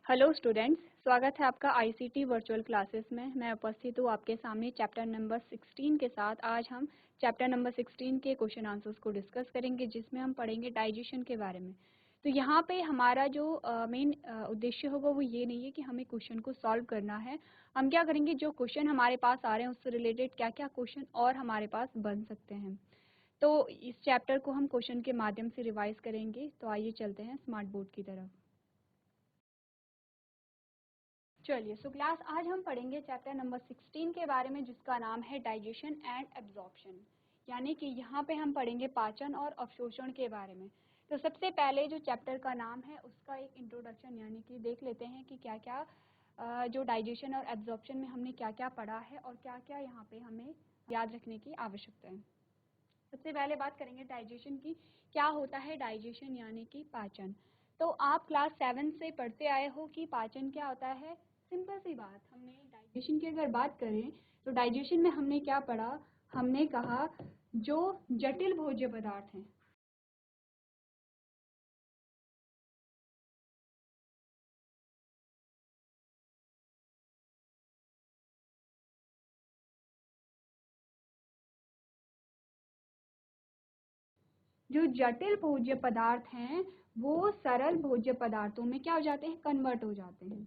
Hello students, स्वागत है आपका आईसीटी वर्चुअल क्लासेस में। मैं उपस्थित हूँ आपके सामने चैप्टर नंबर 16 के साथ। आज हम चैप्टर नंबर 16 के क्वेश्चन आंसर्स को डिस्कस करेंगे, जिसमें हम पढ़ेंगे डाइजेशन के बारे में। तो यहाँ पे हमारा जो मेन उद्देश्य होगा वो ये नहीं है कि हमें क्वेश्चन को सॉल्व करना है। हम क्या करेंगे, जो क्वेश्चन हमारे पास आ रहे हैं उससे रिलेटेड क्या क्या क्वेश्चन और हमारे पास बन सकते हैं, तो इस चैप्टर को हम क्वेश्चन के माध्यम से रिवाइज करेंगे। तो आइए चलते हैं स्मार्ट बोर्ड की तरफ। चलिए, सो क्लास आज हम पढ़ेंगे चैप्टर नंबर 16 के बारे में, जिसका नाम है डाइजेशन एंड एब्जॉर्प्शन। यानी कि यहाँ पे हम पढ़ेंगे पाचन और अवशोषण के बारे में। तो सबसे पहले जो चैप्टर का नाम है उसका एक इंट्रोडक्शन यानी कि देख लेते हैं कि क्या क्या जो डाइजेशन और एब्जॉर्प्शन में हमने क्या क्या पढ़ा है और क्या क्या यहाँ पे हमें याद रखने की आवश्यकता है। सबसे पहले बात करेंगे डाइजेशन की। क्या होता है डाइजेशन यानी कि पाचन। तो आप क्लास 7 से पढ़ते आए हो कि पाचन क्या होता है। सिंपल सी बात, हमने डाइजेशन की अगर बात करें तो डाइजेशन में हमने क्या पढ़ा, हमने कहा जो जटिल भोज्य पदार्थ हैं, जो जटिल भोज्य पदार्थ हैं वो सरल भोज्य पदार्थों में क्या हो जाते हैं, कन्वर्ट हो जाते हैं।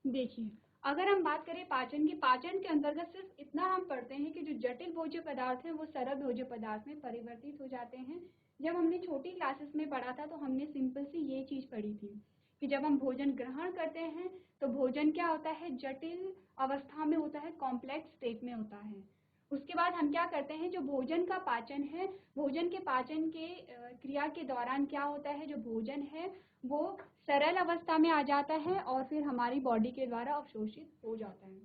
देखिए, अगर हम बात करें पाचन की, पाचन के अंतर्गत सिर्फ इतना हम पढ़ते हैं कि जो जटिल भोज्य पदार्थ हैं वो सरल भोज्य पदार्थ में परिवर्तित हो जाते हैं। जब हमने छोटी क्लासेस में पढ़ा था तो हमने सिंपल सी ये चीज पढ़ी थी कि जब हम भोजन ग्रहण करते हैं तो भोजन क्या होता है, जटिल अवस्था में होता है, कॉम्प्लेक्स स्टेट में होता है। उसके बाद हम क्या करते हैं, जो भोजन का पाचन है, भोजन के पाचन के क्रिया के दौरान क्या होता है, जो भोजन है वो सरल अवस्था में आ जाता है और फिर हमारी बॉडी के द्वारा अवशोषित हो जाता है।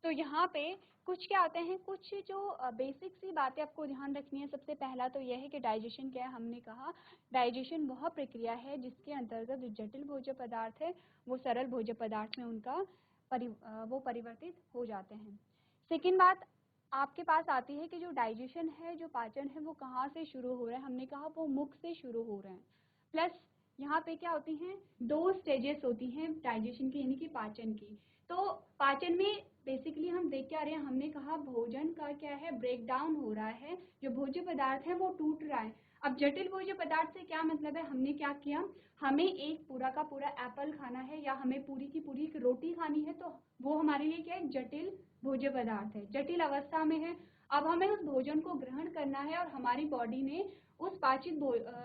तो यहाँ पे कुछ क्या आते हैं, कुछ जो बेसिक सी बातें आपको ध्यान रखनी है। सबसे पहला तो यह है कि डाइजेशन क्या है। हमने कहा डाइजेशन वह प्रक्रिया है जिसके अंतर्गत जो जटिल भोज्य पदार्थ है वो सरल भोज्य पदार्थ में उनका वो परिवर्तित हो जाते हैं। सेकेंड बात आपके पास आती है कि जो डाइजेशन है, जो पाचन है, वो कहाँ से शुरू हो रहा है। हमने कहा वो मुख से शुरू हो रहे हैं। प्लस यहाँ पे क्या होती हैं, दो स्टेजेस होती हैं डाइजेशन की यानी कि पाचन की। तो पाचन में बेसिकली हम देख क्या रहे हैं, हमने कहा भोजन का क्या है, ब्रेक डाउन हो रहा है, जो भोज्य पदार्थ है वो टूट रहा है। अब जटिल भोज्य पदार्थ से क्या मतलब है, हमने क्या किया, हमें एक पूरा का पूरा एप्पल खाना है या हमें पूरी की पूरी एक रोटी खानी है, तो वो हमारे लिए क्या है, जटिल भोज्य पदार्थ है, जटिल अवस्था में है। अब हमें उस भोजन को ग्रहण करना है और हमारी बॉडी ने उस पाचित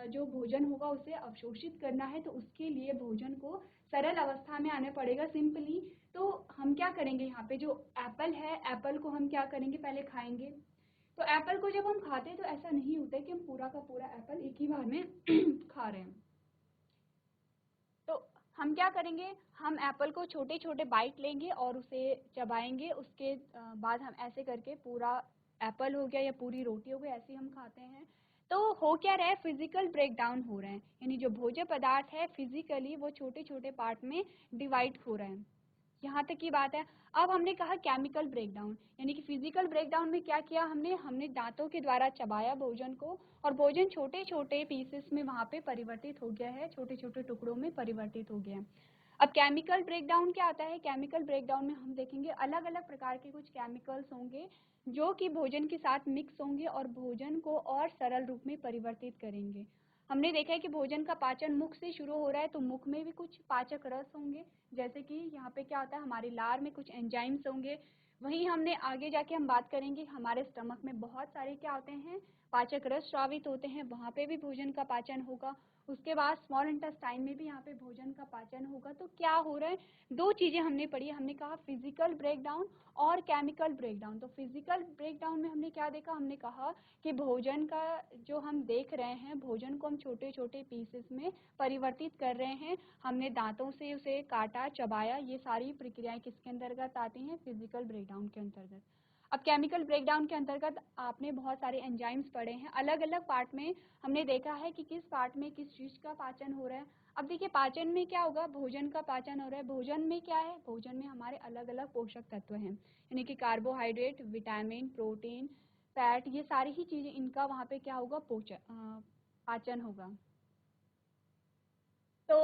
जो भोजन होगा उसे अवशोषित करना है, तो उसके लिए भोजन को सरल अवस्था में आना पड़ेगा सिंपली। तो हम क्या करेंगे, यहाँ पे जो एप्पल है, एप्पल को हम क्या करेंगे, पहले खाएंगे। तो एप्पल को जब हम खाते हैं तो ऐसा नहीं होता है कि हम पूरा का पूरा एप्पल एक ही बार में खा रहे हैं। तो हम क्या करेंगे, हम एप्पल को छोटे छोटे बाइट लेंगे और उसे चबाएंगे। उसके बाद हम ऐसे करके पूरा एप्पल हो गया या पूरी रोटी हो गई, ऐसे ही हम खाते हैं। तो हो क्या रहा है, फिजिकल ब्रेक डाउन हो रहे हैं, यानी जो भोज्य पदार्थ है फिजिकली वो छोटे छोटे पार्ट में डिवाइड हो रहे हैं। यहाँ तक की बात है। अब हमने कहा केमिकल ब्रेकडाउन, यानी कि फिजिकल ब्रेकडाउन में क्या किया हमने, हमने दांतों के द्वारा चबाया भोजन को और भोजन छोटे छोटे पीसेस में वहाँ पे परिवर्तित हो गया है, छोटे छोटे टुकड़ों में परिवर्तित हो गया है। अब केमिकल ब्रेकडाउन क्या आता है, केमिकल ब्रेकडाउन में हम देखेंगे अलग अलग प्रकार के कुछ केमिकल्स होंगे जो कि भोजन के साथ मिक्स होंगे और भोजन को और सरल रूप में परिवर्तित करेंगे। हमने देखा है कि भोजन का पाचन मुख से शुरू हो रहा है, तो मुख में भी कुछ पाचक रस होंगे, जैसे कि यहाँ पे क्या होता है, हमारी लार में कुछ एंजाइम्स होंगे। वहीं हमने आगे जाके हम बात करेंगे हमारे स्टमक में बहुत सारे क्या होते हैं, पाचक रस स्रावित होते हैं, वहाँ पे भी भोजन का पाचन होगा। उसके बाद स्मॉल इंटेस्टाइन में भी यहाँ पे भोजन का पाचन होगा। तो क्या हो रहा है, दो चीजें हमने पढ़ी, हमने कहा फिजिकल ब्रेकडाउन और केमिकल ब्रेकडाउन। तो फिजिकल ब्रेकडाउन में हमने क्या देखा, हमने कहा कि भोजन का जो हम देख रहे हैं, भोजन को हम छोटे छोटे पीसेस में परिवर्तित कर रहे हैं, हमने दांतों से उसे काटा चबाया, ये सारी प्रक्रियाएं किसके अंतर्गत आती हैं, फिजिकल ब्रेकडाउन के अंतर्गत। अब केमिकल ब्रेकडाउन के अंतर्गत आपने बहुत सारे एंजाइम्स पढ़े हैं, अलग अलग पार्ट में हमने देखा है कि किस पार्ट में किस चीज़ का पाचन हो रहा है। अब देखिए पाचन में क्या होगा, भोजन का पाचन हो रहा है। भोजन में क्या है, भोजन में हमारे अलग अलग पोषक तत्व हैं, यानी कि कार्बोहाइड्रेट, विटामिन, प्रोटीन, फैट, ये सारी ही चीज़ें, इनका वहाँ पे क्या होगा, पाचन होगा। तो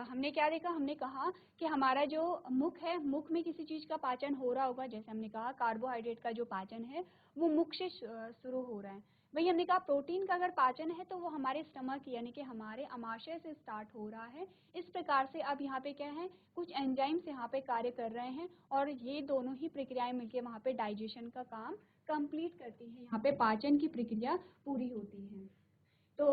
हमने क्या देखा, हमने कहा कि हमारा जो मुख है, मुख में किसी चीज़ का पाचन हो रहा होगा। जैसे हमने कहा कार्बोहाइड्रेट का जो पाचन है वो मुख से शुरू हो रहा है। वही हमने कहा प्रोटीन का अगर पाचन है तो वो हमारे स्टमक यानी कि हमारे आमाशय से स्टार्ट हो रहा है। इस प्रकार से अब यहाँ पे क्या है, कुछ एंजाइम्स यहाँ पे कार्य कर रहे हैं और ये दोनों ही प्रक्रियाएं मिलकर वहाँ पे डाइजेशन का काम कंप्लीट करती हैं। यहाँ पे पाचन की प्रक्रिया पूरी होती है। तो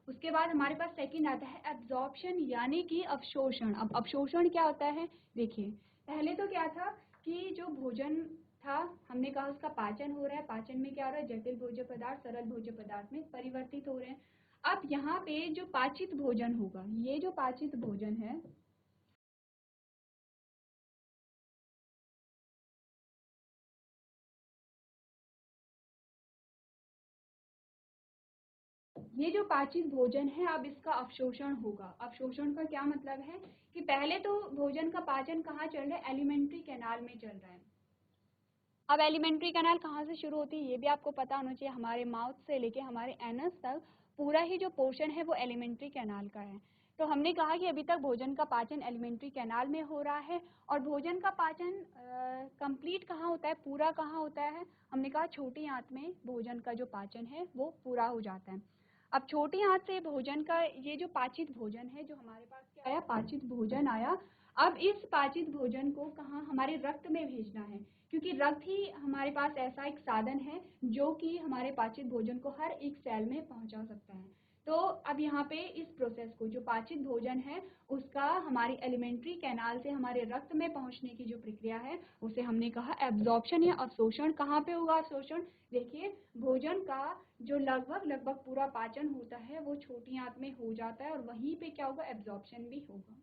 उसके बाद हमारे पास सेकंड आता है एब्जॉर्प्शन यानी कि अवशोषण। अब अवशोषण क्या होता है, देखिए पहले तो क्या था कि जो भोजन था, हमने कहा उसका पाचन हो रहा है, पाचन में क्या हो रहा है, जटिल भोज्य पदार्थ सरल भोज्य पदार्थ में परिवर्तित हो रहे हैं। अब यहाँ पे जो पाचित भोजन होगा, ये जो पाचित भोजन है, ये जो पाचित भोजन है अब इसका अवशोषण होगा। अवशोषण का क्या मतलब है कि पहले तो भोजन का पाचन कहाँ चल रहा है, एलिमेंट्री कैनाल में चल रहा है। अब एलिमेंट्री कैनाल कहाँ से शुरू होती है ये भी आपको पता होना चाहिए। हमारे माउथ से लेके हमारे एनस तक पूरा ही जो पोर्शन है वो एलिमेंट्री कैनाल का है। तो हमने कहा कि अभी तक भोजन का पाचन एलिमेंट्री कैनाल में हो रहा है और भोजन का पाचन कंप्लीट कहाँ होता है, पूरा कहाँ होता है, हमने कहा छोटी आंत में भोजन का जो पाचन है वो पूरा हो जाता है। अब छोटी आंत से भोजन का ये जो पाचित भोजन है, जो हमारे पास क्या आया, पाचित भोजन आया। अब इस पाचित भोजन को कहाँ, हमारे रक्त में भेजना है, क्योंकि रक्त ही हमारे पास ऐसा एक साधन है जो कि हमारे पाचित भोजन को हर एक सेल में पहुंचा सकता है। तो अब यहाँ पे इस प्रोसेस को, जो पाचित भोजन है उसका हमारी एलिमेंट्री कैनाल से हमारे रक्त में पहुंचने की जो प्रक्रिया है उसे हमने कहा एब्जॉर्प्शन या अवशोषण। कहाँ पे होगा अवशोषण, देखिए भोजन का जो लगभग पूरा पाचन होता है वो छोटी आंत में हो जाता है और वहीं पे क्या होगा, एब्जॉर्प्शन भी होगा।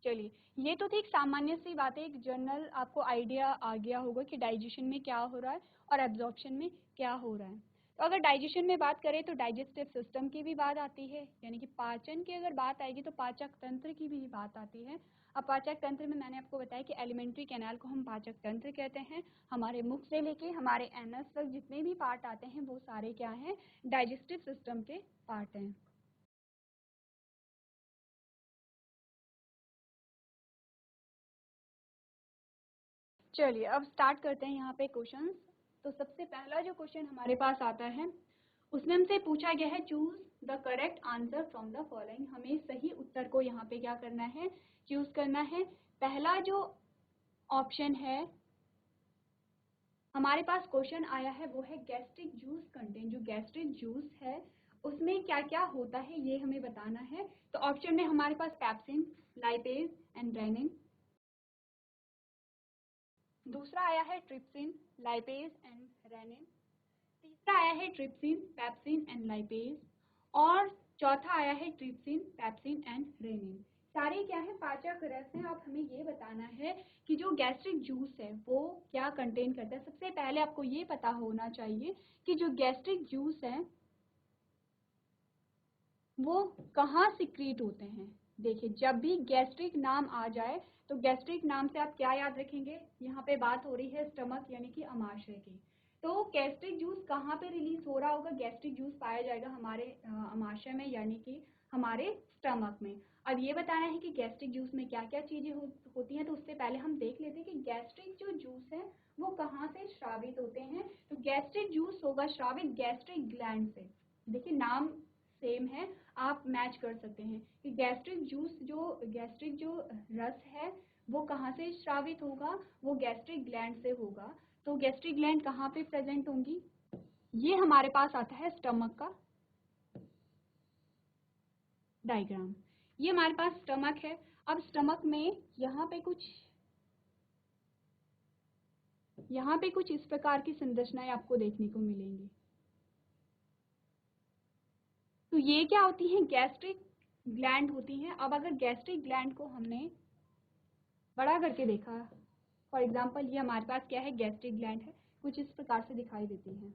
चलिए, ये तो थी एक सामान्य सी बात है, एक जनरल आपको आइडिया आ गया होगा कि डाइजेशन में क्या हो रहा है और एब्जॉर्प्शन में क्या हो रहा है। तो अगर डाइजेशन में बात करें तो डाइजेस्टिव सिस्टम की भी बात आती है, यानी कि पाचन की अगर बात आएगी तो पाचक तंत्र की भी बात आती है। अब पाचक तंत्र में मैंने आपको बताया कि एलिमेंट्री कैनाल को हम पाचक तंत्र कहते हैं। हमारे मुख से लेके हमारे एनस तक जितने भी पार्ट आते हैं वो सारे क्या हैं, डाइजेस्टिव सिस्टम के पार्ट हैं। चलिए अब स्टार्ट करते हैं यहाँ पे क्वेश्चंस। तो सबसे पहला जो क्वेश्चन हमारे पास आता है उसमें हमसे पूछा गया है choose the correct answer from the following. हमें सही उत्तर को यहाँ पे क्या करना है, चूज करना है। पहला जो ऑप्शन है हमारे पास क्वेश्चन आया है वो है गैस्ट्रिक जूस कंटेंट। जो गैस्ट्रिक जूस है उसमें क्या क्या होता है ये हमें बताना है। तो ऑप्शन में हमारे पास पैप्सिन, लाइपेज एंड रेनिन। दूसरा आया है ट्रिप्सिन, लाइपेज एंड रेनिन। तीसरा आया है ट्रिप्सिन, पैप्सिन एंड लाइपेज। और चौथा आया है ट्रिप्सिन, पैप्सिन एंड रेनिन। सारे क्या है, पाचक रस हैं। अब हमें ये बताना है कि जो गैस्ट्रिक जूस है वो क्या कंटेन करता है। सबसे पहले आपको ये पता होना चाहिए कि जो गैस्ट्रिक जूस है वो कहाँ सिक्रीट होते हैं। देखिए जब भी गैस्ट्रिक नाम आ जाए तो गैस्ट्रिक नाम से आप क्या याद रखेंगे, यहाँ पे बात हो रही है स्टमक यानी कि अमाशय की। तो गैस्ट्रिक जूस कहाँ पे रिलीज हो रहा होगा, गैस्ट्रिक जूस पाया जाएगा हमारे अमाशय में यानी कि हमारे स्टमक में। अब ये बताना है कि गैस्ट्रिक जूस में क्या क्या चीजें होती हैं। तो उससे पहले हम देख लेते हैं कि गैस्ट्रिक जो जूस है वो कहाँ से स्रावित होते हैं। तो गैस्ट्रिक जूस होगा स्रावित गैस्ट्रिक ग्लैंड से। देखिए नाम सेम है, आप मैच कर सकते हैं कि गैस्ट्रिक जूस, जो गैस्ट्रिक जो रस है वो कहाँ से स्रावित होगा, वो गैस्ट्रिक ग्लैंड से होगा। तो गैस्ट्रिक ग्लैंड कहाँ पे प्रेजेंट होंगी, ये हमारे पास आता है स्टमक का डायग्राम। ये हमारे पास स्टमक है। अब स्टमक में यहाँ पे कुछ इस प्रकार की संरचनाएं आपको देखने को मिलेंगी। तो ये क्या होती हैं, गैस्ट्रिक ग्लैंड होती हैं। अब अगर गैस्ट्रिक ग्लैंड को हमने बड़ा करके देखा फॉर एग्जाम्पल ये हमारे पास क्या है, गैस्ट्रिक ग्लैंड है, कुछ इस प्रकार से दिखाई देती है।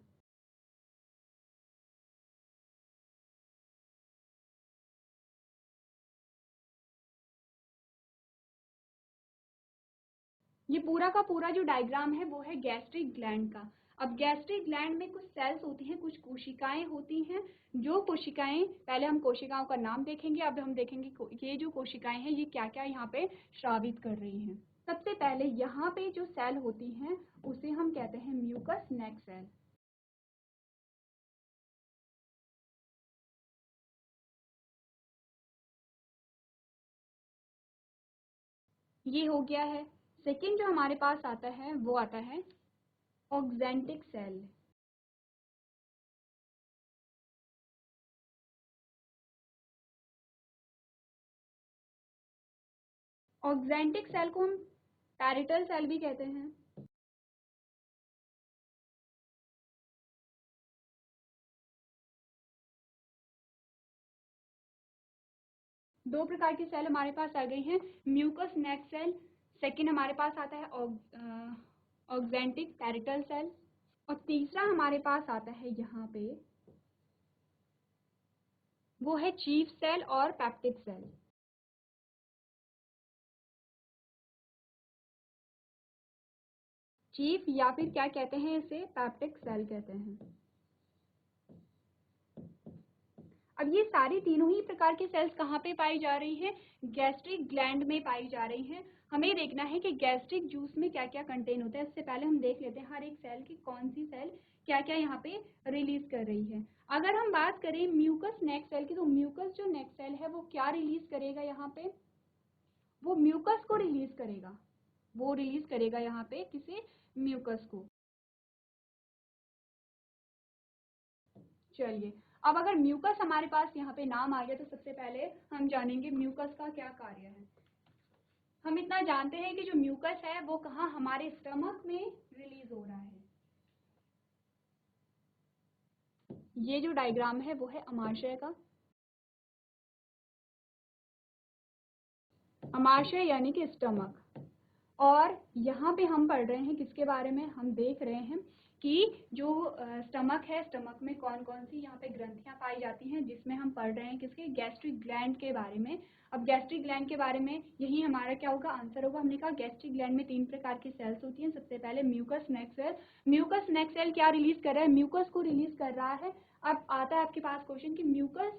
ये पूरा का पूरा जो डायग्राम है वो है गैस्ट्रिक ग्लैंड का। अब गैस्ट्रिक ग्लैंड में कुछ सेल्स होती हैं, कुछ कोशिकाएं होती हैं। जो कोशिकाएं, पहले हम कोशिकाओं का नाम देखेंगे, अब हम देखेंगे ये जो कोशिकाएं हैं ये क्या क्या यहाँ पे स्रावित कर रही हैं। सबसे पहले यहाँ पे जो सेल होती हैं उसे हम कहते हैं म्यूकस नेक सेल। ये हो गया है। सेकेंड जो हमारे पास आता है वो आता है ऑक्जेंटिक सेल। ऑक्जेंटिक सेल को हम पैरिटल सेल भी कहते हैं। दो प्रकार की सेल हमारे पास आ गई हैं, म्यूकस नेक सेल। सेकेंड हमारे पास आता है ऑक्जेंटिक पैरिटल सेल। और तीसरा हमारे पास आता है यहाँ पे, वो है चीफ सेल और पैप्टिक सेल। चीफ या फिर क्या कहते हैं इसे, पैप्टिक सेल कहते हैं। अब ये सारी तीनों ही प्रकार की सेल्स कहाँ पे पाई जा रही है, गैस्ट्रिक ग्लैंड में पाई जा रही हैं। हमें देखना है कि गैस्ट्रिक जूस में क्या क्या कंटेन होता है। इससे पहले हम देख लेते हैं हर एक सेल की कौन सी सेल क्या क्या यहाँ पे रिलीज कर रही है। अगर हम बात करें म्यूकस नेक सेल की, तो म्यूकस जो नेक सेल है वो क्या रिलीज करेगा यहाँ पे, वो म्यूकस को रिलीज करेगा। वो रिलीज करेगा यहाँ पे किसे, म्यूकस को। चलिए, अब अगर म्यूकस हमारे पास यहाँ पे नाम आ गया तो सबसे पहले हम जानेंगे म्यूकस का क्या कार्य है। हम इतना जानते हैं कि जो म्यूकस है वो कहाँ, हमारे स्टमक में रिलीज हो रहा है। ये जो डायग्राम है वो है अमाशय का। अमाशय यानी कि स्टमक। और यहाँ पे हम पढ़ रहे हैं किसके बारे में, हम देख रहे हैं कि जो स्टमक है, स्टमक में कौन कौन सी यहाँ पे ग्रंथियां पाई जाती हैं, जिसमें हम पढ़ रहे हैं किसके, गैस्ट्रिक ग्लैंड के बारे में। अब गैस्ट्रिक ग्लैंड के बारे में यही हमारा क्या होगा, आंसर होगा। हमने कहा गैस्ट्रिक ग्लैंड में 3 प्रकार की सेल्स होती हैं। सबसे पहले म्यूकस नेक सेल। म्यूकस नेक सेल क्या रिलीज कर रहा है, म्यूकस को रिलीज कर रहा है। अब आता है आपके पास क्वेश्चन कि म्यूकस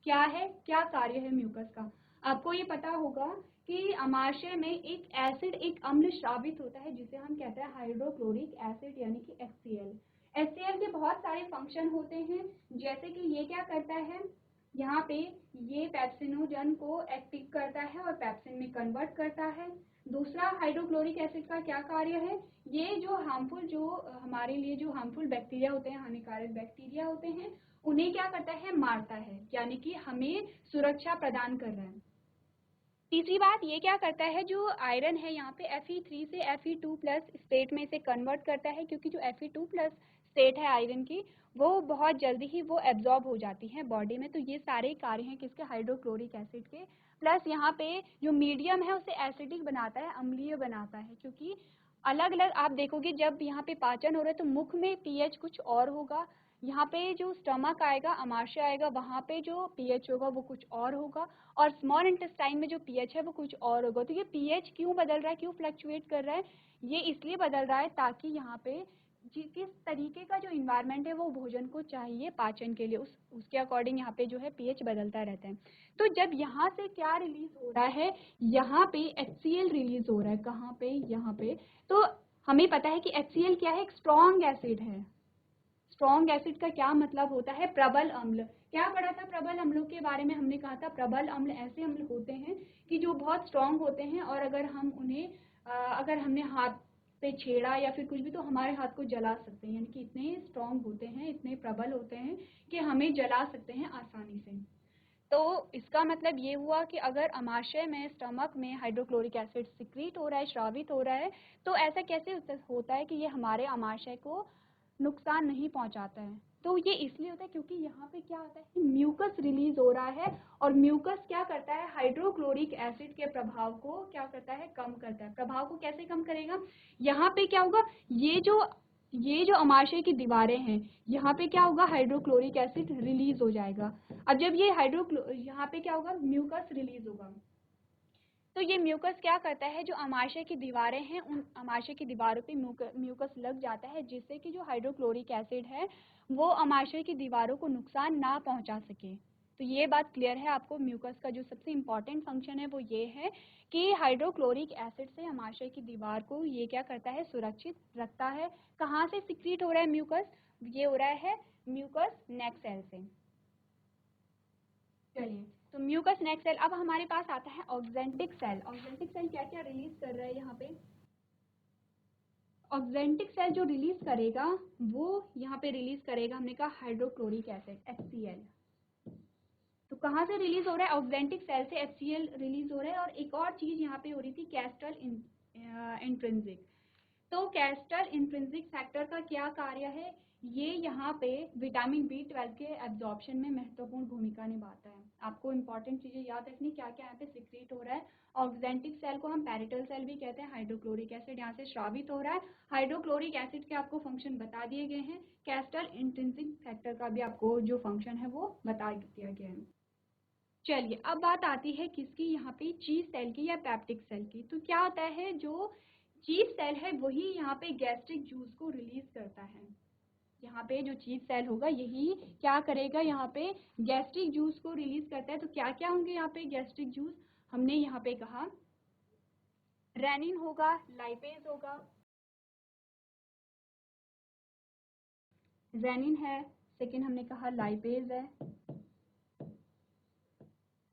क्या है, क्या कार्य है म्यूकस का। आपको ये पता होगा कि अमाशय में एक एसिड, एक अम्ल स्रावित होता है जिसे हम कहते हैं हाइड्रोक्लोरिक एसिड यानी कि HCl। HCl के बहुत सारे फंक्शन होते हैं, जैसे कि ये क्या करता है, यहाँ पे ये पेप्सिनोजन को एक्टिव करता है और पेप्सिन में कन्वर्ट करता है। दूसरा, हाइड्रोक्लोरिक एसिड का क्या कार्य है, ये जो हार्मफुल, जो हमारे लिए जो हार्मफुल बैक्टीरिया होते हैं, हानिकारक बैक्टीरिया होते हैं, उन्हें क्या करता है, मारता है, यानी कि हमें सुरक्षा प्रदान कर रहा है। तीसरी बात, ये क्या करता है, जो आयरन है यहाँ पे Fe3 से Fe2+ स्टेट में इसे कन्वर्ट करता है, क्योंकि जो Fe2+ स्टेट है आयरन की, वो बहुत जल्दी ही वो एब्जॉर्ब हो जाती है बॉडी में। तो ये सारे कार्य हैं किसके, हाइड्रोक्लोरिक एसिड के। प्लस यहाँ पे जो मीडियम है उसे एसिडिक बनाता है, अम्लीय बनाता है, क्योंकि अलग अलग आप देखोगे जब यहाँ पे पाचन हो रहा है तो मुख में pH कुछ और होगा, यहाँ पे जो स्टमक आएगा, अमाशय आएगा, वहाँ पे जो pH होगा वो कुछ और होगा, और स्मॉल इंटेस्टाइन में जो pH है वो कुछ और होगा। तो ये pH क्यों बदल रहा है, क्यों फ्लक्चुएट कर रहा है, ये इसलिए बदल रहा है ताकि यहाँ पे किस तरीके का जो इन्वायरमेंट है वो भोजन को चाहिए पाचन के लिए, उसके अकॉर्डिंग यहाँ पे जो है pH बदलता रहता है। तो जब यहाँ से क्या रिलीज हो रहा है, यहाँ पे HCl रिलीज हो रहा है, कहाँ पे, यहाँ पे। तो हमें पता है कि HCl क्या है, एक स्ट्रॉन्ग एसिड है। स्ट्रॉन्ग एसिड का क्या मतलब होता है, प्रबल अम्ल। क्या पढ़ा था प्रबल अम्लों के बारे में, हमने कहा था प्रबल अम्ल ऐसे अम्ल होते हैं कि जो बहुत स्ट्रॉन्ग होते हैं, और अगर हम उन्हें अगर हमने हाथ पे छेड़ा या फिर कुछ भी तो हमारे हाथ को जला सकते हैं, यानी कि इतने स्ट्रॉन्ग होते हैं, इतने प्रबल होते हैं कि हमें जला सकते हैं आसानी से। तो इसका मतलब ये हुआ कि अगर अमाशय में, स्टमक में हाइड्रोक्लोरिक एसिड सिक्रीट हो रहा है, स्रावित हो रहा है, तो ऐसा कैसे होता है कि ये हमारे अमाशय को नुकसान नहीं पहुंचाता है। तो ये इसलिए होता है क्योंकि यहाँ पे क्या होता है, म्यूकस रिलीज हो रहा है, और म्यूकस क्या करता है, हाइड्रोक्लोरिक एसिड के प्रभाव को क्या करता है, कम करता है। प्रभाव को कैसे कम करेगा, यहाँ पे क्या होगा, ये जो अमाशय की दीवारें हैं, यहाँ पे क्या होगा, हाइड्रोक्लोरिक एसिड रिलीज हो जाएगा। अब जब ये यहाँ पे क्या होगा, म्यूकस रिलीज होगा, तो ये म्यूकस क्या करता है, जो अमाशय की दीवारें हैं उन अमाशय की दीवारों पे म्यूकस लग जाता है, जिससे कि जो हाइड्रोक्लोरिक एसिड है वो अमाशय की दीवारों को नुकसान ना पहुंचा सके। तो ये बात क्लियर है आपको। म्यूकस का जो सबसे इम्पॉर्टेंट फंक्शन है वो ये है कि हाइड्रोक्लोरिक एसिड से अमाशय की दीवार को ये क्या करता है, सुरक्षित रखता है। कहाँ से सिक्रीट हो रहा है म्यूकस, ये हो रहा है म्यूकस नेक सेल से। चलिए, तो म्यूकस नेक सेल। अब हमारे पास आता है ऑक्जेंटिक सेल। ऑक्जेंटिक सेल क्या क्या रिलीज कर रहा है यहाँ पे, ऑक्जेंटिक सेल जो रिलीज करेगा वो यहाँ पे रिलीज करेगा, हमने कहा हाइड्रोक्लोरिक एसिड HCl। तो कहाँ से रिलीज हो रहा है, ऑक्जेंटिक सेल से HCl रिलीज हो रहा है। और एक और चीज यहाँ पे हो रही थी, कैस्टल इंट्रिंसिक। तो कैस्टल इंट्रिंसिक फैक्टर का क्या कार्य है, ये यहाँ पे विटामिन B12 के एब्जॉर्प्शन में महत्वपूर्ण भूमिका निभाता है। आपको इंपॉर्टेंट चीजें याद रखनी, क्या क्या यहाँ पे सिक्रीट हो रहा है। ऑक्जेंटिक सेल को हम पैरिटल सेल भी कहते हैं। हाइड्रोक्लोरिक एसिड यहाँ से स्रावित हो रहा है। हाइड्रोक्लोरिक एसिड के आपको फंक्शन बता दिए गए हैं। कैस्टल इंट्रिंसिक फैक्टर का भी आपको जो फंक्शन है वो बता दिया गया है। चलिए, अब बात आती है किसकी, यहाँ पे चीफ सेल की या पैप्टिक सेल की। तो क्या होता है, जो चीफ सेल है वही यहाँ पे गैस्ट्रिक जूस को रिलीज करता है। यहाँ पे जो चीफ सेल होगा यही क्या करेगा, यहाँ पे गैस्ट्रिक जूस को रिलीज करता है। तो क्या क्या होंगे यहाँ पे गैस्ट्रिक जूस, हमने यहाँ पे कहा रेनिन होगा, लाइपेज होगा, रेनिन है, सेकेंड हमने कहा लाइपेज है।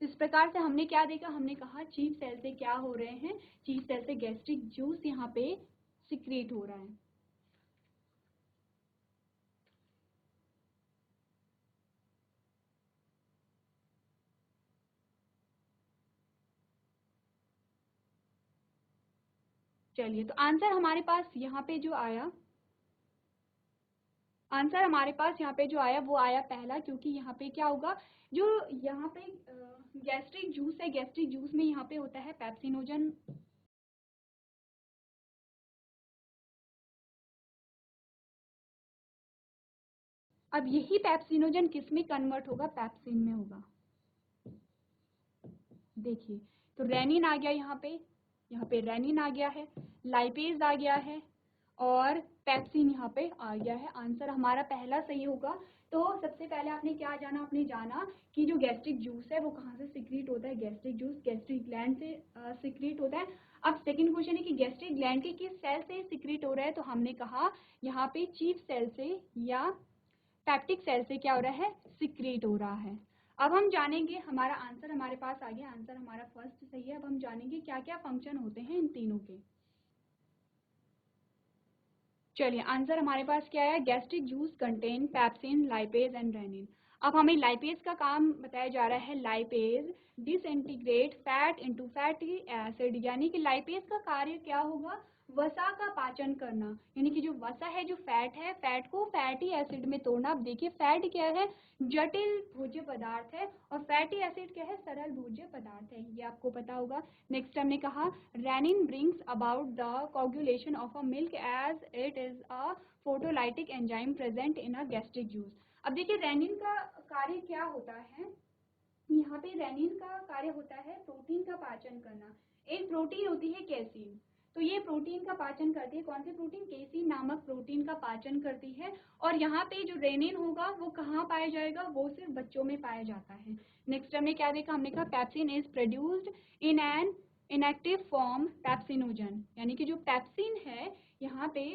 इस प्रकार से हमने क्या देखा, हमने कहा चीफ सेल से क्या हो रहे हैं, चीफ सेल से गैस्ट्रिक जूस यहाँ पे सिक्रीट हो रहा है। चलिए, तो आंसर हमारे पास यहाँ पे जो आया, आंसर हमारे पास यहाँ पे जो आया वो आया पहला, क्योंकि यहाँ पे क्या होगा, जो यहाँ पे गैस्ट्रिक जूस है, गैस्ट्रिक जूस में यहाँ पे होता है पेप्सिनोजन। अब यही पेप्सिनोजन किस में कन्वर्ट होगा, पेप्सिन में होगा। देखिए, तो रेनिन आ गया यहाँ पे रेनिन आ गया है, लाइपेज आ गया है, और पेप्सिन यहाँ पे आ गया है। आंसर हमारा पहला सही होगा। तो सबसे पहले आपने क्या जाना, आपने जाना कि जो गैस्ट्रिक जूस है वो कहाँ से सिक्रीट होता है, गैस्ट्रिक जूस गैस्ट्रिक ग्लैंड से सिक्रीट होता है। अब सेकंड क्वेश्चन है कि गैस्ट्रिक ग्लैंड के किस सेल से सिक्रीट हो रहा है, तो हमने कहा यहाँ पे चीफ सेल से या पैप्टिक सेल से क्या हो रहा है, सिक्रीट हो रहा है। अब हम जानेंगे, हमारा आंसर हमारे पास आ गया, आंसर हमारा फर्स्ट सही है। अब हम जानेंगे क्या क्या फंक्शन होते हैं इन तीनों के। चलिए, आंसर हमारे पास क्या है, gastric juice contain pepsin, lipase and rennin. अब हमें लाइपेज का काम बताया जा रहा है। Lipase disintegrate fat into fatty acid, यानी कि लाइपेज का कार्य क्या होगा, वसा का पाचन करना, यानी कि जो वसा है, जो फैट है, फैट को फैटी एसिड में तोड़ना। अब देखिए, फैट क्या है, जटिल भोज्य पदार्थ है, और फैटी एसिड क्या है, सरल भोज्य पदार्थ है, ये आपको पता होगा। नेक्स्ट हमने कहा rennin brings about the coagulation of a milk as it is a photolytic enzyme present in a gastric juice. अब देखिए, रेनिन का कार्य क्या होता है, यहाँ पे रेनिन का कार्य होता है प्रोटीन का पाचन करना। एक प्रोटीन होती है कैसीन, तो ये प्रोटीन का पाचन करती है। कौन सी प्रोटीन, कैसीन नामक प्रोटीन का पाचन करती है। और यहाँ पे जो रेनिन होगा वो कहाँ पाया जाएगा, वो सिर्फ बच्चों में पाया जाता है। नेक्स्ट हमने क्या देखा, हमने कहा pepsin is produced in an inactive form pepsinogen, यानी कि जो पैप्सिन है यहाँ पे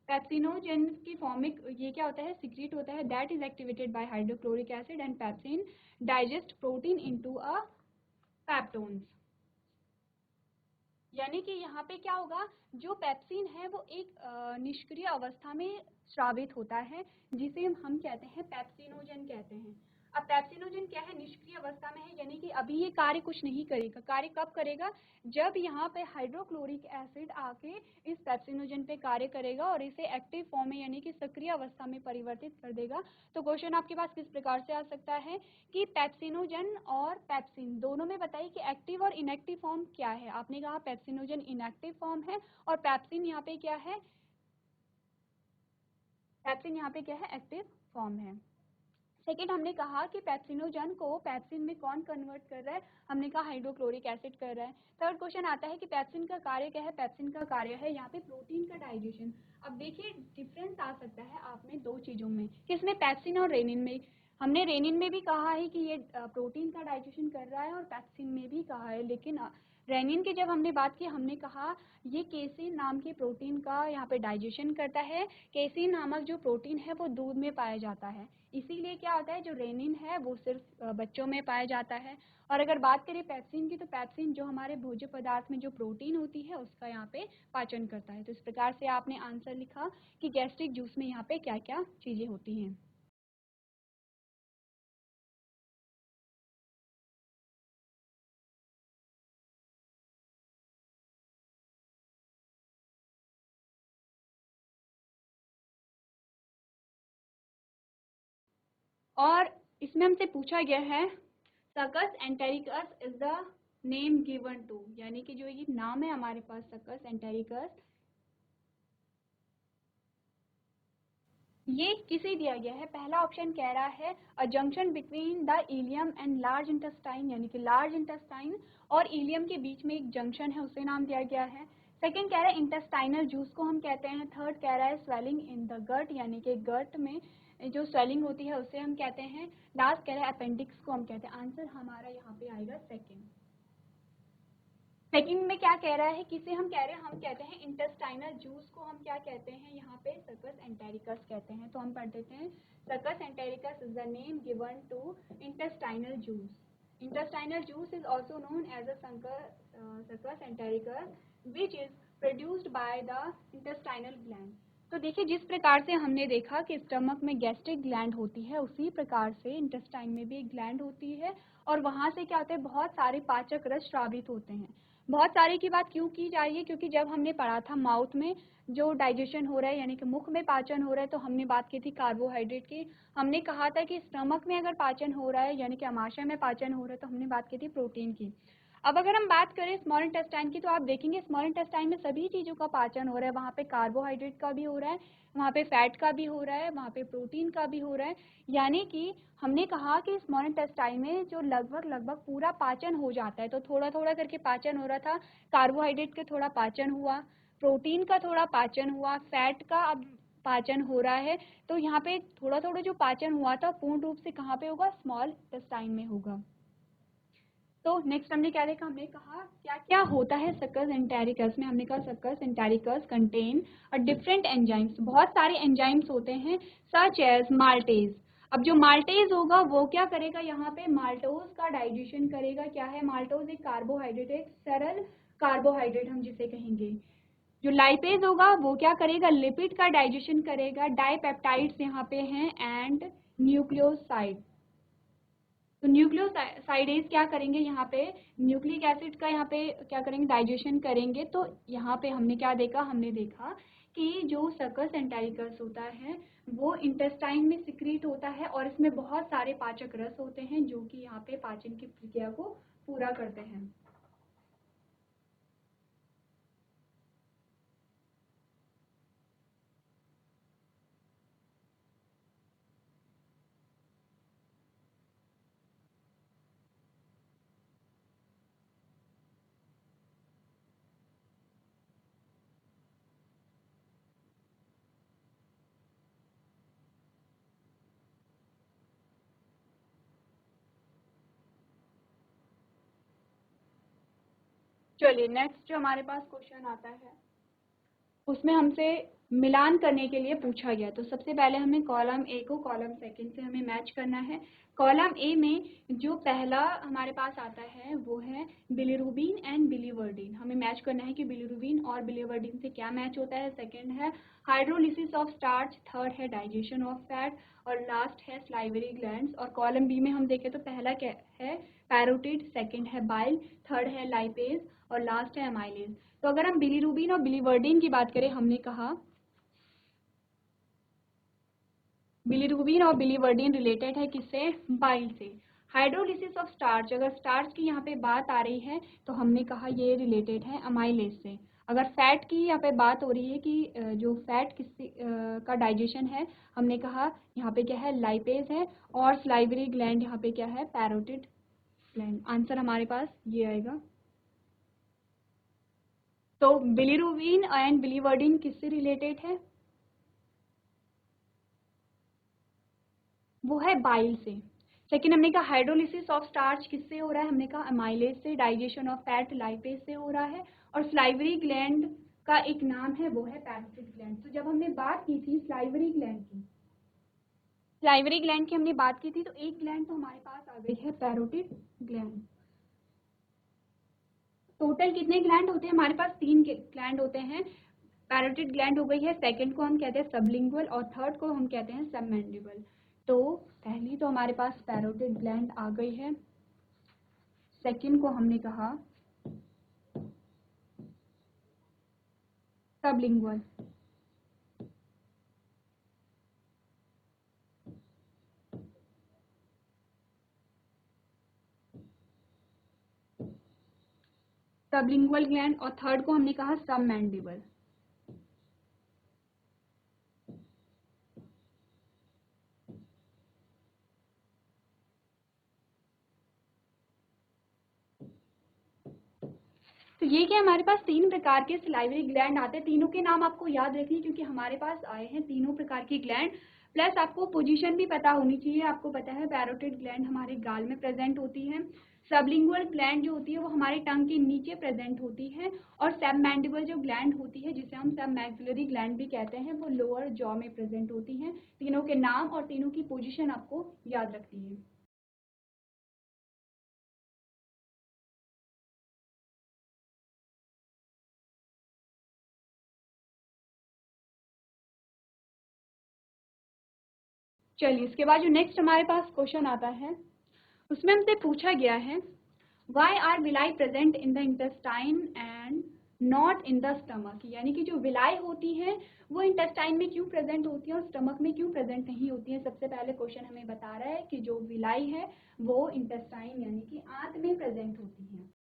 पेप्सिनोजेन की फॉर्म में ये क्या होता है, सिक्रीट होता है। That is activated by hydrochloric acid and pepsin digest protein into a peptones. यानी कि यहाँ पे क्या होगा, जो पेप्सिन है वो एक निष्क्रिय अवस्था में स्रावित होता है, जिसे हम कहते हैं पेप्सिनोजन कहते हैं। अब पेप्सिनोजन क्या है, निष्क्रिय अवस्था में है, यानी कि अभी ये कार्य कुछ नहीं करेगा। कार्य कब करेगा, जब यहाँ पे हाइड्रोक्लोरिक एसिड आके इस पेप्सिनोजन पे कार्य करेगा और इसे एक्टिव फॉर्म में यानी कि सक्रिय अवस्था में परिवर्तित कर देगा। तो क्वेश्चन आपके पास किस प्रकार से आ सकता है कि पेप्सिनोजन और पेप्सिन दोनों में बताइए कि एक्टिव और इनएक्टिव फॉर्म क्या है। आपने कहा पेप्सिनोजन इनएक्टिव फॉर्म है और पेप्सिन यहाँ पे क्या है, पेप्सिन यहाँ पे क्या है, एक्टिव फॉर्म है। सेकेंड, हमने कहा कि पेप्सिनोजन को पेप्सिन में कौन कन्वर्ट कर रहा है, हमने कहा हाइड्रोक्लोरिक एसिड कर रहा है। थर्ड क्वेश्चन आता है कि पेप्सिन का कार्य क्या है, पेप्सिन का कार्य है यहाँ पे प्रोटीन का डाइजेशन। अब देखिए डिफरेंस आ सकता है आप में दो चीज़ों में, किसमें, पेप्सिन और रेनिन में। हमने रेनिन में भी कहा है कि ये प्रोटीन का डाइजेशन कर रहा है और पेप्सिन में भी कहा है, लेकिन रेनिन की जब हमने बात की हमने कहा ये केसिन नाम के प्रोटीन का यहाँ पे डाइजेशन करता है। केसिन नामक जो प्रोटीन है वो दूध में पाया जाता है, इसीलिए क्या होता है जो रेनिन है वो सिर्फ बच्चों में पाया जाता है। और अगर बात करें पेप्सिन की, तो पेप्सिन जो हमारे भोज्य पदार्थ में जो प्रोटीन होती है उसका यहाँ पे पाचन करता है। तो इस प्रकार से आपने आंसर लिखा कि गैस्ट्रिक जूस में यहाँ पे क्या क्या चीज़ें होती हैं। और इसमें हमसे पूछा गया है succus entericus is the name given to, यानी कि जो ये नाम है हमारे पास सकस एंटेरिकस, ये किसे दिया गया है। पहला ऑप्शन कह रहा है अ junction between the ilium and large intestine, यानी कि लार्ज इंटेस्टाइन और इलियम के बीच में एक जंक्शन है उसे नाम दिया गया है। सेकंड कह रहा है इंटेस्टाइनल जूस को हम कहते हैं। थर्ड कह रहा है स्वेलिंग इन द गट, यानी कि गट में जो स्वेलिंग होती है उसे हम कहते हैं। लास्ट कह रहा है अपेंडिक्स को हम कहते हैं। आंसर हमारा यहाँ पे आएगा सेकेंड। सेकंड में क्या कह रहा है, किसे हम कह रहे हैं, हम कहते हैं इंटेस्टाइनल जूस को हम क्या कहते हैं यहाँ पे, सकस एंटेरिकस कहते हैं। तो हम पढ़ देते हैं succus entericus is the name given to intestinal juice. Intestinal juice is also known as a succus entericus which is produced by the intestinal gland. तो देखिए जिस प्रकार से हमने देखा कि स्टमक में गैस्ट्रिक ग्लैंड होती है, उसी प्रकार से इंटेस्टाइन में भी एक ग्लैंड होती है और वहाँ से क्या होता है, बहुत सारे पाचक रस स्रावित होते हैं। बहुत सारे की बात क्यों की जा रही है, क्योंकि जब हमने पढ़ा था माउथ में जो डाइजेशन हो रहा है यानी कि मुख में पाचन हो रहा है, तो हमने बात की थी कार्बोहाइड्रेट की। हमने कहा था कि स्टमक में अगर पाचन हो रहा है यानी कि अमाशय में पाचन हो रहा है, तो हमने बात की थी प्रोटीन की। अब अगर हम बात करें स्मॉल इंटेस्टाइन की, तो आप देखेंगे स्मॉल इंटेस्टाइन में सभी चीज़ों का पाचन हो रहा है। वहाँ पे कार्बोहाइड्रेट का भी हो रहा है, वहाँ पे फैट का भी हो रहा है, वहाँ पे प्रोटीन का भी हो रहा है। यानी कि हमने कहा कि स्मॉल इंटेस्टाइन में जो लगभग लगभग पूरा पाचन हो जाता है, तो थोड़ा थोड़ा करके पाचन हो रहा था। कार्बोहाइड्रेट का थोड़ा पाचन हुआ, प्रोटीन का थोड़ा पाचन हुआ, फैट का अब पाचन हो रहा है। तो यहाँ पे थोड़ा थोड़ा जो पाचन हुआ था पूर्ण रूप से कहाँ पे होगा, स्मॉल इंटेस्टाइन में होगा। तो नेक्स्ट हमने क्या देखा, हमने कहा क्या क्या होता है सक्कस एंटेरिकस में। हमने कहा सक्कस एंटेरिकस कंटेन और डिफरेंट एंजाइम्स, बहुत सारे एंजाइम्स होते हैं सच एज माल्टेज। अब जो माल्टेज होगा वो क्या करेगा, यहाँ पे माल्टोज का डाइजेशन करेगा। क्या है माल्टोज, एक कार्बोहाइड्रेट, एक सरल कार्बोहाइड्रेट हम जिसे कहेंगे। जो लाइपेज होगा वो क्या करेगा, लिपिड का डाइजेशन करेगा। डाइपेप्टाइड्स यहाँ पे हैं एंड न्यूक्लियोसाइड। तो न्यूक्लियोसाइडेज क्या करेंगे, यहाँ पे न्यूक्लिक एसिड का यहाँ पे क्या करेंगे, डाइजेशन करेंगे। तो यहाँ पे हमने क्या देखा, हमने देखा कि जो सकस एंटेरिकस होता है वो इंटेस्टाइन में सिक्रीट होता है और इसमें बहुत सारे पाचक रस होते हैं जो कि यहाँ पे पाचन की प्रक्रिया को पूरा करते हैं। चलिए नेक्स्ट जो हमारे पास क्वेश्चन आता है, उसमें हमसे मिलान करने के लिए पूछा गया। तो सबसे पहले हमें कॉलम ए को कॉलम सेकंड से हमें मैच करना है। कॉलम ए में जो पहला हमारे पास आता है वो है बिलीरुबिन एंड बिलीवर्डिन। हमें मैच करना है कि बिलीरुबिन और बिलीवर्डिन से क्या मैच होता है। सेकंड है हाइड्रोलिसिस ऑफ स्टार्च, थर्ड है डाइजेशन ऑफ फैट और लास्ट है स्लाइवरी ग्लैंड्स। और कॉलम बी में हम देखें तो पहला क्या है पैरोटिड, सेकंड है बाइल, थर्ड है लाइपेज और लास्ट है अमाइलेज। तो अगर हम बिलीरुबिन और बिलीवर्डिन की बात करें, हमने कहा बिलीरुबिन और बिलीवर्डिन रिलेटेड है किससे, बाइल से। हाइड्रोलिसिस ऑफ स्टार्च, अगर स्टार्च की यहाँ पे बात आ रही है तो हमने कहा ये रिलेटेड है अमाइलेज से। अगर फैट की यहाँ पे बात हो रही है कि जो फैट किसी का डाइजेशन है, हमने कहा यहाँ पे क्या है लाइपेज है। और स्लाइवरी ग्लैंड यहाँ पे क्या है पैरोटिड ग्लैंड। आंसर हमारे पास ये आएगा। तो बिलीरुबिन एंड बिलीवर्डिन किससे रिलेटेड है, वो है बाइल से। सेकेंड हमने कहा हाइड्रोलिसिस ऑफ स्टार्च किससे हो रहा है, हमने कहा अमाइलेज से। डाइजेशन ऑफ फैट लाइपेज से हो रहा है। और स्लाइवरी ग्लैंड का एक नाम है वो है पैरोटिड ग्लैंड। तो जब हमने बात की थी स्लाइवरी ग्लैंड की हमने बात की थी, तो एक ग्लैंड तो हमारे पास आ गई है पैरोटिड ग्लैंड। टोटल कितने ग्लैंड होते हैं हमारे पास, 3 ग्लैंड होते हैं। पैरोटिड ग्लैंड हो गई है, सेकंड को हम कहते हैं सबलिंगुअल और थर्ड को हम कहते हैं सबमैंडिबल। तो पहली तो हमारे पास पैरोटिड ग्लैंड आ गई है, सेकंड को हमने कहा सबलिंगुअल, सबलिंगुअल ग्लैंड और थर्ड को हमने कहा सबमैंडिबल। तो ये क्या हमारे पास 3 प्रकार के सलाइवरी ग्लैंड आते हैं। तीनों के नाम आपको याद रखनी क्योंकि हमारे पास आए हैं तीनों प्रकार की ग्लैंड। प्लस आपको पोजीशन भी पता होनी चाहिए। आपको पता है पैरोटिड ग्लैंड हमारे गाल में प्रेजेंट होती है, सबलिंगुअल ग्लैंड जो होती है वो हमारे टंग के नीचे प्रेजेंट होती है, और सबमैंडिबल जो ग्लैंड होती है जिसे हम सब मैक्सिलरी ग्लैंड भी कहते हैं वो लोअर जॉ में प्रेजेंट होती हैं। तीनों के नाम और तीनों की पोजीशन आपको याद रखनी है। चलिए इसके बाद जो नेक्स्ट हमारे पास क्वेश्चन आता है उसमें हमसे पूछा गया है why are villi present in the intestine and not in the stomach. यानी कि जो विलाई होती है वो इंटेस्टाइन में क्यों प्रेजेंट होती है और स्टमक में क्यों प्रेजेंट नहीं होती है। सबसे पहले क्वेश्चन हमें बता रहा है कि जो विलाई है वो इंटेस्टाइन यानी कि आंत में प्रेजेंट होती है।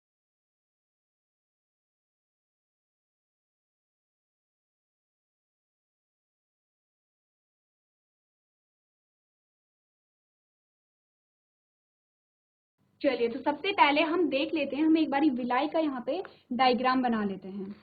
चलिए तो सबसे पहले हम देख लेते हैं, हम एक बारी विलाई का यहाँ पे डायग्राम बना लेते हैं।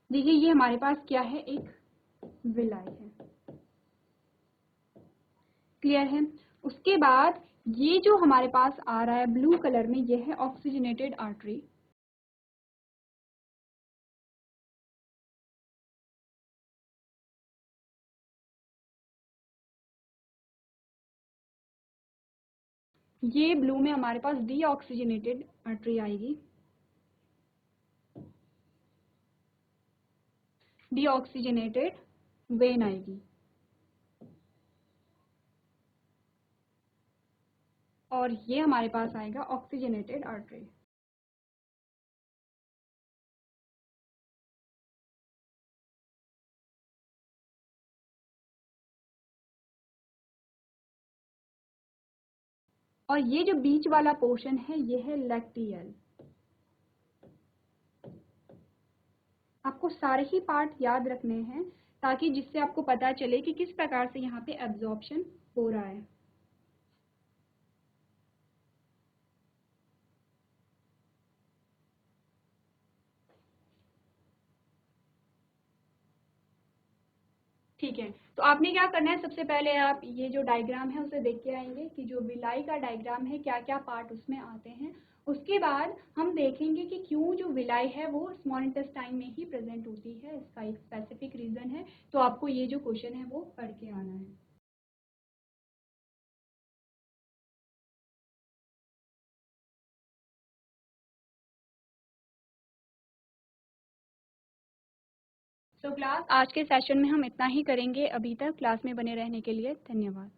देखिए ये हमारे पास क्या है, एक विलाई है, क्लियर है। उसके बाद ये जो हमारे पास आ रहा है ब्लू कलर में ये है ऑक्सीजनेटेड आर्टरी। ये ब्लू में हमारे पास डीऑक्सीजनेटेड आर्टरी आएगी। डीऑक्सीजनेटेड वेन आएगी और ये हमारे पास आएगा ऑक्सीजनेटेड आर्टरी। और ये जो बीच वाला पोर्शन है ये है लैक्टियल। आपको सारे ही पार्ट याद रखने हैं ताकि जिससे आपको पता चले कि किस प्रकार से यहाँ पे एब्जॉर्प्शन हो रहा है। ठीक है, तो आपने क्या करना है, सबसे पहले आप ये जो डायग्राम है उसे देख के आएंगे कि जो विलाई का डायग्राम है क्या क्या पार्ट उसमें आते हैं। उसके बाद हम देखेंगे कि क्यों जो विलाई है वो स्मॉल इंटेस्टाइन में ही प्रेजेंट होती है, इसका एक स्पेसिफिक रीज़न है। तो आपको ये जो क्वेश्चन है वो पढ़ के आना है। तो क्लास आज के सेशन में हम इतना ही करेंगे। अभी तक क्लास में बने रहने के लिए धन्यवाद।